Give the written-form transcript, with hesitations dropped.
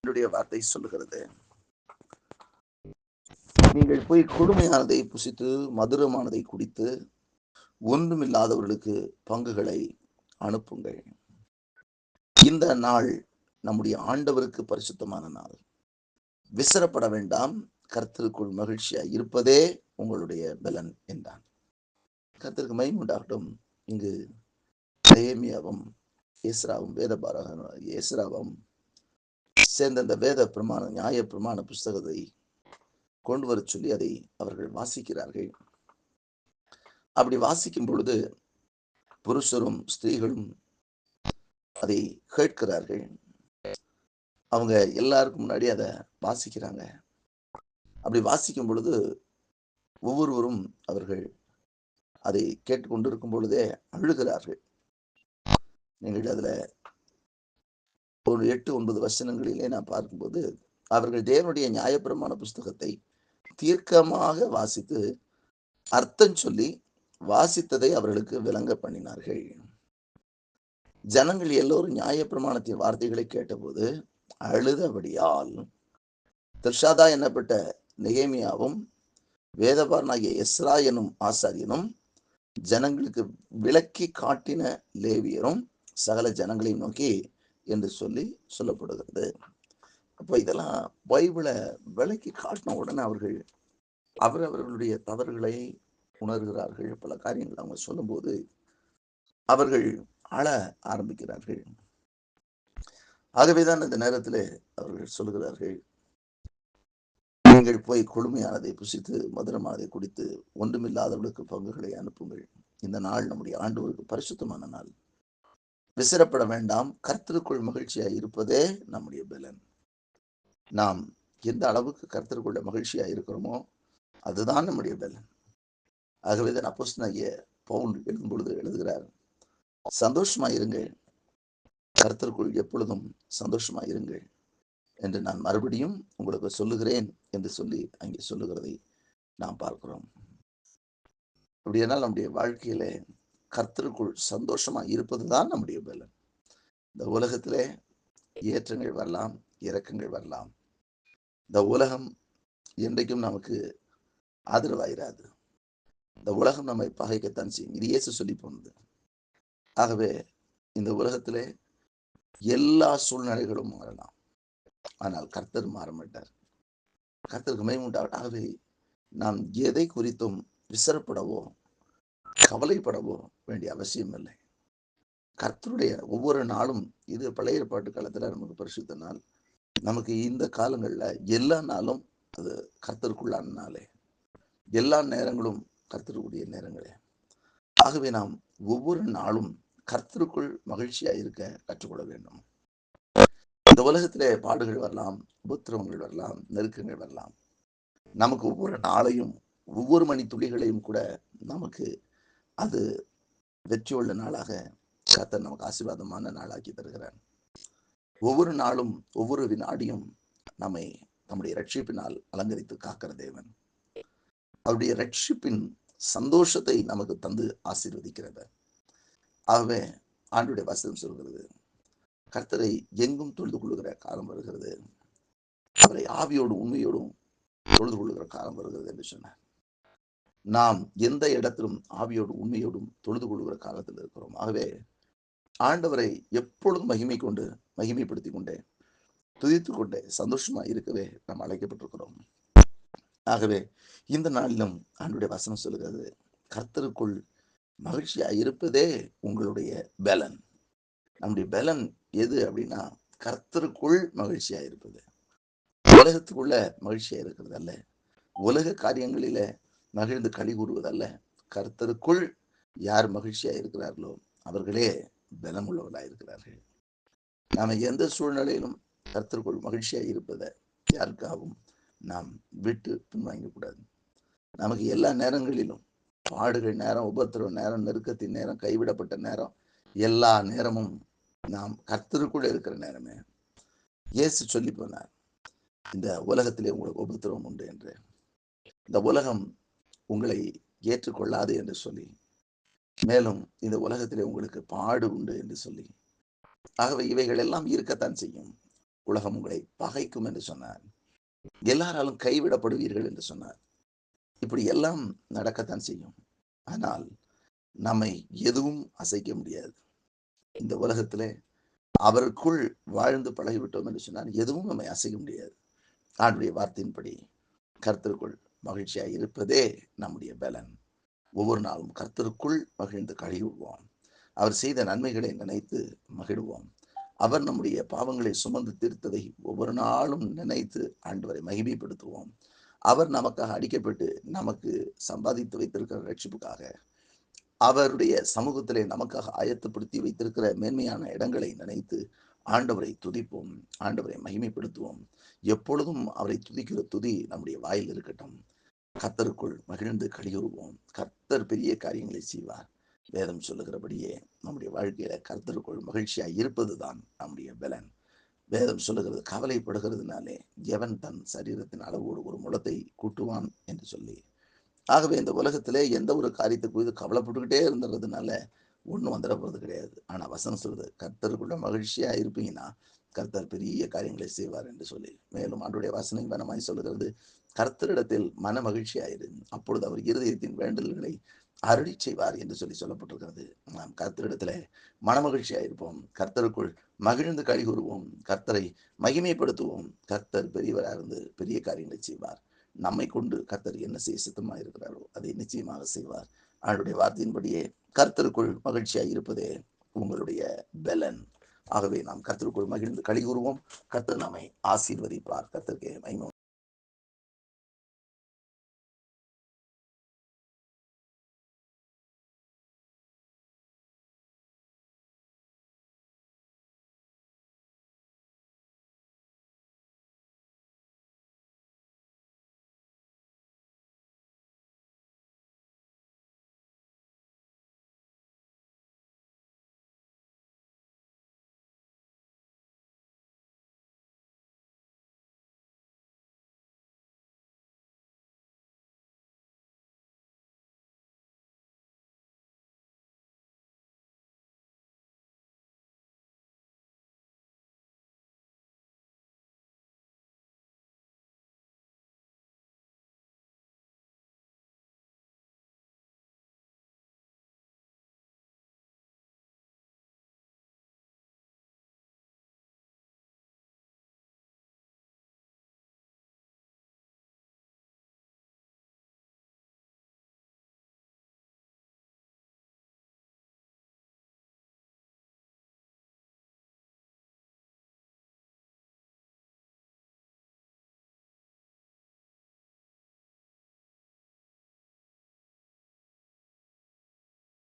என்னுடைய வார்த்தை சொல்லுகிறது, நீங்கள் போய் கொடுமையானதை புசித்து மதுரமானதை குடித்து ஒன்றுமில்லாதவர்களுக்கு பங்குகளை அனுப்புங்கள். இந்த நாள் நம்முடைய ஆண்டவருக்கு பரிசுத்தமான நாள். விசரப்பட வேண்டாம், கர்த்தருக்குள் மகிழ்ச்சியாய் இருப்பதே உங்களுடைய பலன் என்றான். கர்த்தருக்கு மகிமை உண்டாகட்டும். இங்கு நெகேமியாவும் எஸ்ராவும் எஸ்ராவும் சேர்ந்த அந்த வேத பிரமாண நியாய பிரமாண புஸ்தகத்தை கொண்டு வர சொல்லி அதை அவர்கள் வாசிக்கிறார்கள். அப்படி வாசிக்கும் பொழுது புருஷரும் ஸ்திரீகளும் அதை கேட்கிறார்கள். அவங்க எல்லாருக்கும் முன்னாடி அதை வாசிக்கிறாங்க. அப்படி வாசிக்கும் பொழுது ஒவ்வொருவரும் அவர்கள் அதை கேட்டுக்கொண்டிருக்கும் பொழுதே அழுகிறார்கள். நீங்கள் அதுல ஒரு 8-9 வசனங்களிலே நான் பார்க்கும்போது அவர்கள் தேவனுடைய நியாயப்பிரமாண புஸ்தகத்தை தீர்க்கமாக வாசித்து அர்த்தம் சொல்லி வாசித்ததை அவர்களுக்கு விளங்க பண்ணினார்கள். ஜனங்கள் எல்லோரும் நியாயப்பிரமாணத்தின் வார்த்தைகளை கேட்டபோது அழுதபடியால் திர்ஷாதா என்னப்பட்ட நெகேமியாவும் வேதபாரனாகிய எஸ்ரா எனும் ஆசாரியனும் ஜனங்களுக்கு விளக்கி காட்டின லேவியரும் சகல ஜனங்களையும் நோக்கி என்று சொல்லி சொல்லப்படுகிறது. அப்போ இதெல்லாம் பைபிளை விளக்கி காட்டின உடனே அவர்களுடைய தவறுகளை உணர்கிறார்கள். பல காரியங்கள் அவங்க சொல்லும்போது அவர்கள் அழ ஆரம்பிக்கிறார்கள். ஆகவேதான் இந்த நேரத்தில் அவர்கள் சொல்லுகிறார்கள், நீங்கள் போய் கொழுமையானதை புசித்து மதுரமானதை குடித்து ஒன்றுமில்லாதவர்களுக்கு பங்குகளை அனுப்புங்கள். இந்த நாள் நம்முடைய ஆண்டவருக்கு பரிசுத்தமான நாள். விசிறப்பட வேண்டாம், கர்த்தருக்குள் மகிழ்ச்சியாய் இருப்பதே நம்முடைய பலன். நாம் எந்த அளவுக்கு கர்த்தருக்குள்ள மகிழ்ச்சியாய் இருக்கிறோமோ அதுதான் நம்முடைய பலன். ஆகவேதான் அப்போஸ்தலனாகிய பவுல் எழுதும் பொழுது எழுதுகிறார், சந்தோஷமாயிருங்கள், கர்த்தருக்குள் எப்பொழுதும் சந்தோஷமாயிருங்கள் என்று நான் மறுபடியும் உங்களுக்கு சொல்லுகிறேன் என்று சொல்லி அங்கே சொல்லுகிறதை நாம் பார்க்கிறோம். அப்படியானால் நம்முடைய வாழ்க்கையில கர்த்தருக்குள் சந்தோஷமா இருப்பதுதான் நம்முடைய பலன். இந்த உலகத்திலே ஏற்றங்கள் வரலாம், இறக்கங்கள் வரலாம். இந்த உலகம் என்றைக்கும் நமக்கு ஆதரவாயிராது. இந்த உலகம் நம்மை பகைக்கத்தான் செய்யும். இது இயேசு சொல்லி போனது. ஆகவே இந்த உலகத்திலே எல்லா சூழ்நிலைகளும் மாறலாம், ஆனால் கர்த்தர் மாற மாட்டார். கர்த்தருக்கு மகிமை உண்டாகட்டும். ஆகவே நாம் எதை குறித்தும் விசரப்படவோ கவலைப்படவோ வேண்டிய அவசியம் இல்லை. கர்த்தருடைய ஒவ்வொரு நாளும், இது பழைய ஏற்பாட்டு காலத்துல நமக்கு பரிசுத்த நாள். நமக்கு இந்த காலங்கள்ல எல்லா நாளும் அது கர்த்தருக்குள்ளான நாளே. எல்லா நேரங்களும் கர்த்தருடைய நேரங்களே. ஆகவே நாம் ஒவ்வொரு நாளும் கர்த்தருக்குள் மகிழ்ச்சியா இருக்க கற்றுக்கொள்ள வேண்டும். இந்த உலகத்திலே பாடுகள் வரலாம், உபத்திரவங்கள் வரலாம், நெருக்கங்கள் வரலாம். நமக்கு ஒவ்வொரு நாளையும் ஒவ்வொரு மணி துளிகளையும் கூட நமக்கு அது வெற்றியுள்ள நாளாக கர்த்தர் நமக்கு ஆசீர்வாதமான நாளாக்கி தருகிறார். ஒவ்வொரு நாளும் ஒவ்வொரு வினாடியும் நம்மை நம்முடைய ரட்சிப்பினால் அலங்கரித்து காக்கிற தேவன். அவருடைய ரட்சிப்பின் சந்தோஷத்தை நமக்கு தந்து ஆசீர்வதிக்கிறது. ஆகவே ஆண்டுடைய வசனம் சொல்கிறது, கர்த்தரை எங்கும் தொழுது கொள்ளுகிற காலம் வருகிறது, அவரை ஆவியோடும் உண்மையோடும் தொழுது கொள்ளுகிற காலம் வருகிறது என்று சொன்னார். நாம் எந்த இடத்திலும் ஆவியோடும் உண்மையோடும் தொழுது கொள்ளுகிற காலத்தில் இருக்கிறோம். ஆகவே ஆண்டவரை எப்பொழுதும் மகிமைப்படுத்திக் கொண்டே துதித்துக் கொண்டே சந்தோஷமா இருக்கவே நாம் அழைக்கப்பட்டிருக்கிறோம். ஆகவே இந்த நாளிலும் ஆண்டவருடைய வசனம் சொல்லுகிறது, கர்த்தருக்குள் மகிழ்ச்சியா இருப்பதே உங்களுடைய பலன். நம்முடைய பலன் எது அப்படின்னா, கர்த்தருக்குள் மகிழ்ச்சியா இருப்பது. உலகத்துக்குள்ள மகிழ்ச்சியா இருக்கிறது அல்ல, உலக காரியங்களில மகிழ்ந்து களி கூறுவதல்ல. கர்த்தருக்குள் யார் மகிழ்ச்சியா இருக்கிறார்களோ அவர்களே பலம் உள்ளவர்களாக இருக்கிறார்கள். நாம எந்த சூழ்நிலையிலும் கர்த்தருக்குள் மகிழ்ச்சியா இருப்பதை யாருக்காகவும் நாம் விட்டு பின்வாங்க கூடாது. நமக்கு எல்லா நேரங்களிலும், பாடுகள் நேரம், உபத்திரவ நேரம், நெருக்கத்தின் நேரம், கைவிடப்பட்ட நேரம், எல்லா நேரமும் நாம் கர்த்தருக்குள்ள இருக்கிற நேரமே. இயேசு சொல்லி போனார், இந்த உலகத்திலே உங்களுக்கு உபத்திரவம் உண்டு என்று, இந்த உலகம் உங்களை ஏற்றுக்கொள்ளாது என்று சொல்லி, மேலும் இந்த உலகத்திலே உங்களுக்கு பாடு உண்டு என்று சொல்லி. ஆகவே இவைகள் எல்லாம் இருக்கத்தான் செய்யும். உலகம் உங்களை பகைக்கும் என்று சொன்னார். எல்லாராலும் கைவிடப்படுவீர்கள் என்று சொன்னார். இப்படி எல்லாம் நடக்கத்தான் செய்யும். ஆனால் நம்மை எதுவும் அசைக்க முடியாது. இந்த உலகத்திலே அவருக்குள் வாழ்ந்து பழகிவிட்டோம் என்று சொன்னால் எதுவும் நம்மை அசைக்க முடியாது. ஆண்டுடைய வார்த்தையின்படி கர்த்தருக்குள் மகிழ்ச்சியாக இருப்பதே நம்முடைய பலன். ஒவ்வொரு நாளும் கர்த்தருக்குள் மகிழ்ந்து கழிவுவோம். அவர் செய்த நன்மைகளை நினைத்து மகிழ்வோம். அவர் நம்முடைய பாவங்களை சுமந்து தீர்த்ததை ஒவ்வொரு நாளும் நினைத்து ஆண்டவரை மகிமைப்படுத்துவோம். அவர் நமக்காக அடிக்கப்பட்டு நமக்கு சம்பாதித்து வைத்திருக்கிற ரட்சிப்புக்காக, அவருடைய சமூகத்திலே நமக்காக ஆயத்தப்படுத்தி வைத்திருக்கிற மேன்மையான இடங்களை நினைத்து ஆண்டவரை துதிப்போம், ஆண்டவரை மகிமைப்படுத்துவோம். எப்பொழுதும் அவரை துதிக்கிற துதி நம்முடைய வாயில் இருக்கட்டும். கர்த்தருக்குள் மகிழ்ந்து களிகூறுவோம். கர்த்தர் பெரிய காரியங்களை செய்வார். வேதம் சொல்லுகிறபடியே நம்முடைய வாழ்க்கையில கர்த்தருக்குள் மகிழ்ச்சியாய் இருப்பதுதான் நம்முடைய பலன். வேதம் சொல்லுகிறது, கவலைப்படுகிறதுனாலே எவன் தன் சரீரத்தின் அளவோடு ஒரு முளத்தை கூட்டுவான் என்று சொல்லி. ஆகவே இந்த உலகத்திலே எந்த ஒரு காரியத்தை குறித்து கவலைப்பட்டுக்கிட்டே இருந்ததுனால ஒன்றும் வந்துட போறது கிடையாது. ஆனா வசனம் சொல்றது, கர்த்தருக்குள்ள மகிழ்ச்சியா இருப்பீங்கன்னா கர்த்தர் பெரிய காரியங்களை செய்வார் என்று சொல்லி. மேலும் ஆண்டுடைய வசனம் கனமாய் சொல்லுகிறது, கர்த்தரிடத்தில் மன மகிழ்ச்சியாயிரு, அப்பொழுது அவர் இருதயத்தின் வேண்டுதல்களை அருளி செய்வார் என்று சொல்லி சொல்லப்பட்டிருக்கிறது. நாம் கர்த்தரிடத்துல மனமகிழ்ச்சியாயிருப்போம், கர்த்தருக்குள் மகிழ்ந்து கழிகூறுவோம், கர்த்தரை மகிமைப்படுத்துவோம். கர்த்தர் பெரியவராக இருந்து பெரிய காரியங்களை செய்வார். நம்மை கொண்டு கர்த்தர் என்ன செய்ய சித்தமாக இருக்கிறாரோ அதை நிச்சயமாக செய்வார். அவருடைய வார்த்தையின்படியே கர்த்தருக்குள் மகிழ்ச்சியாய் இருப்பதே உங்களுடைய பலன். ஆகவே நாம் கர்த்தருக்குள் மகிழ்ந்து களி கூறுவோம். கர்த்தர் நம்மை ஆசீர்வதிப்பார். கர்த்தருக்கு மகிமை.